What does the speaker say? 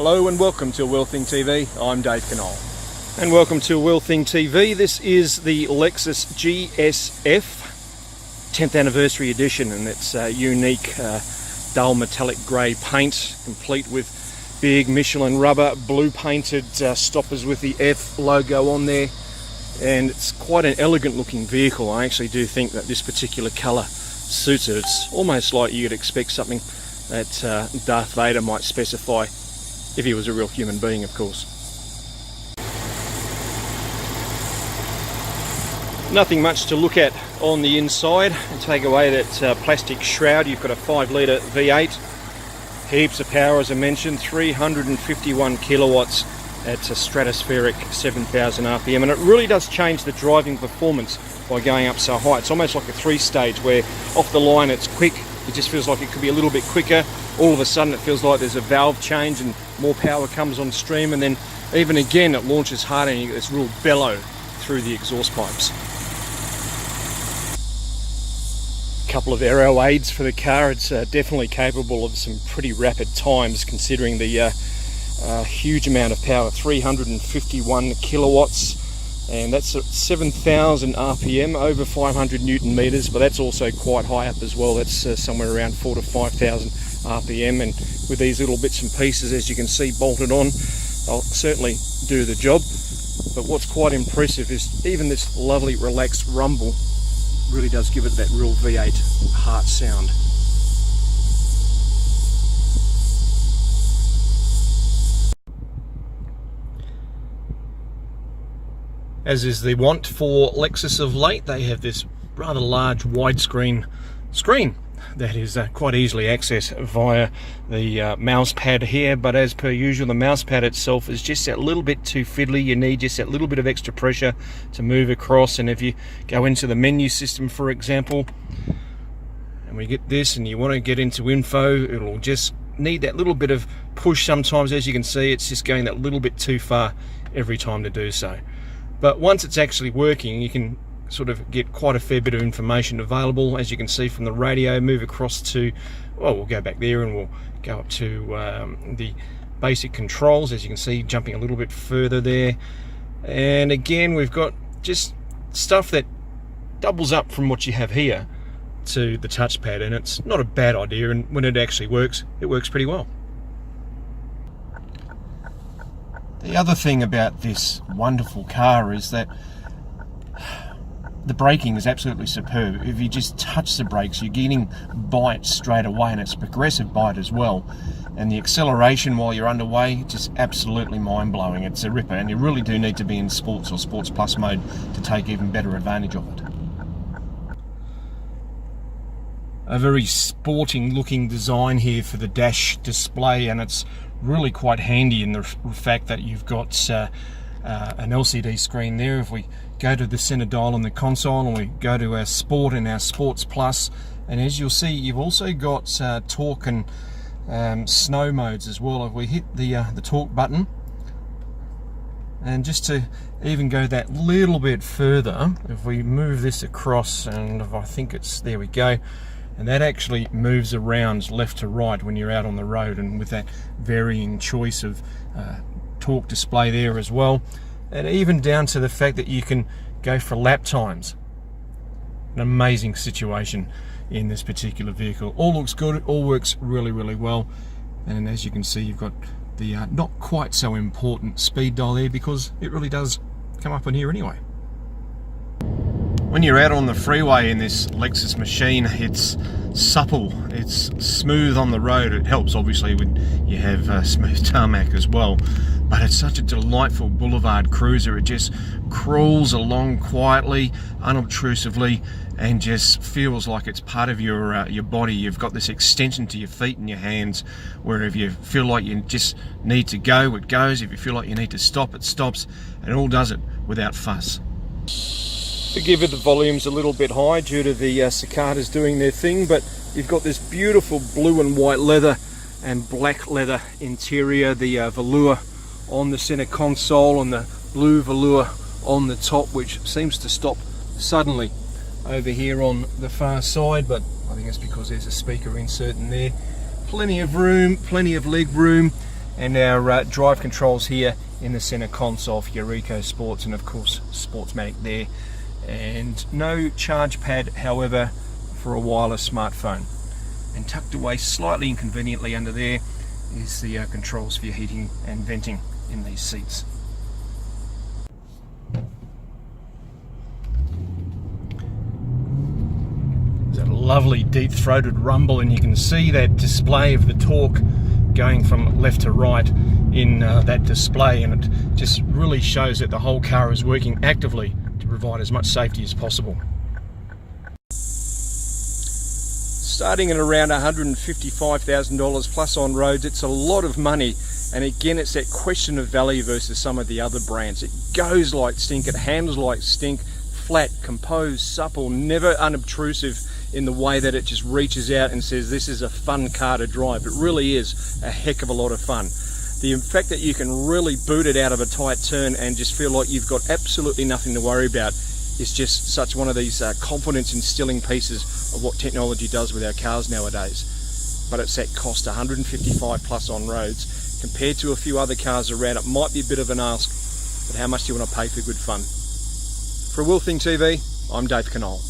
Hello and welcome to Wheel Thing TV. I'm Dave Knoll. And welcome to Wheel Thing TV. This is the Lexus GSF 10th anniversary edition, and it's a unique dull metallic grey paint, complete with big Michelin rubber blue painted stoppers with the F logo on there. And it's quite an elegant looking vehicle. I actually do think that this particular colour suits it. It's almost like you'd expect something that Darth Vader might specify if he was a real human being, of course. Nothing much to look at on the inside. And take away that plastic shroud, you've got a 5-litre V8, heaps of power as I mentioned, 351 kilowatts at a stratospheric 7,000 RPM, and it really does change the driving performance by going up so high. It's almost like a 3-stage where off the line it's quick, it just feels like it could be a little bit quicker. All of a sudden it feels like there's a valve change and more power comes on stream, and then even again it launches harder and you get this real bellow through the exhaust pipes. A couple of aero aids for the car. It's definitely capable of some pretty rapid times considering the huge amount of power, 351 kilowatts, and that's at 7,000 RPM, over 500 Newton meters, but that's also quite high up as well. That's somewhere around 4,000 to 5,000 RPM, and with these little bits and pieces, as you can see, bolted on, they'll certainly do the job. But what's quite impressive is even this lovely relaxed rumble really does give it that real V8 heart sound. As is the want for Lexus of late, they have this rather large widescreen screen that is quite easily accessed via the mouse pad here, but as per usual the mouse pad itself is just that little bit too fiddly. You need just that little bit of extra pressure to move across, and if you go into the menu system, for example, and we get this and you want to get into info, it'll just need that little bit of push sometimes. As you can see, it's just going that little bit too far every time to do so. But once it's actually working, you can sort of get quite a fair bit of information available. As you can see from the radio, move across to, well, we'll go back there and we'll go up to the basic controls. As you can see, jumping a little bit further there. And again, we've got just stuff that doubles up from what you have here to the touchpad, and it's not a bad idea, and when it actually works, it works pretty well. The other thing about this wonderful car is that the braking is absolutely superb. If you just touch the brakes, you're getting bite straight away, and it's progressive bite as well. And the acceleration while you're underway, just absolutely mind-blowing. It's a ripper, and you really do need to be in sports or sports plus mode to take even better advantage of it. A very sporting looking design here for the dash display, and it's really quite handy in the fact that you've got an LCD screen there. If we go to the center dial on the console and we go to our sport and our sports plus, and as you'll see, you've also got torque and snow modes as well. If we hit the torque button, and just to even go that little bit further, if we move this across, and if I think it's, there we go, and that actually moves around left to right when you're out on the road, and with that varying choice of torque display there as well, and even down to the fact that you can go for lap times. An amazing situation in this particular vehicle. All looks good, it all works really, really well, and as you can see, you've got the not quite so important speed dial there, because it really does come up in here anyway. When you're out on the freeway in this Lexus machine, it's supple, it's smooth on the road. It helps obviously when you have smooth tarmac as well, but it's such a delightful boulevard cruiser. It just crawls along quietly, unobtrusively, and just feels like it's part of your body. You've got this extension to your feet and your hands, where if you feel like you just need to go, it goes. If you feel like you need to stop, it stops, and it all does it without fuss. Forgive if the volume's a little bit high due to the cicadas doing their thing, but you've got this beautiful blue and white leather and black leather interior, the velour on the center console and the blue velour on the top, which seems to stop suddenly over here on the far side, but I think it's because there's a speaker insert in there. Plenty of room, plenty of leg room, and our drive controls here in the center console for your Eco Sports, and of course Sportsmatic there, and no charge pad however for a wireless smartphone. And tucked away slightly inconveniently under there is the controls for your heating and venting in these seats. There's a lovely deep-throated rumble, and you can see that display of the torque going from left to right in that display, and it just really shows that the whole car is working actively to provide as much safety as possible. Starting at around $155,000 plus on roads, it's a lot of money, and again it's that question of value versus some of the other brands. It goes like stink, it handles like stink, flat, composed, supple, never unobtrusive in the way that it just reaches out and says this is a fun car to drive. It really is a heck of a lot of fun. The fact that you can really boot it out of a tight turn and just feel like you've got absolutely nothing to worry about is just such one of these confidence instilling pieces of what technology does with our cars nowadays. But it's that cost, 155 plus on roads, compared to a few other cars around. It might be a bit of an ask, but how much do you want to pay for good fun? For Will Thing TV, I'm Dave Knoll.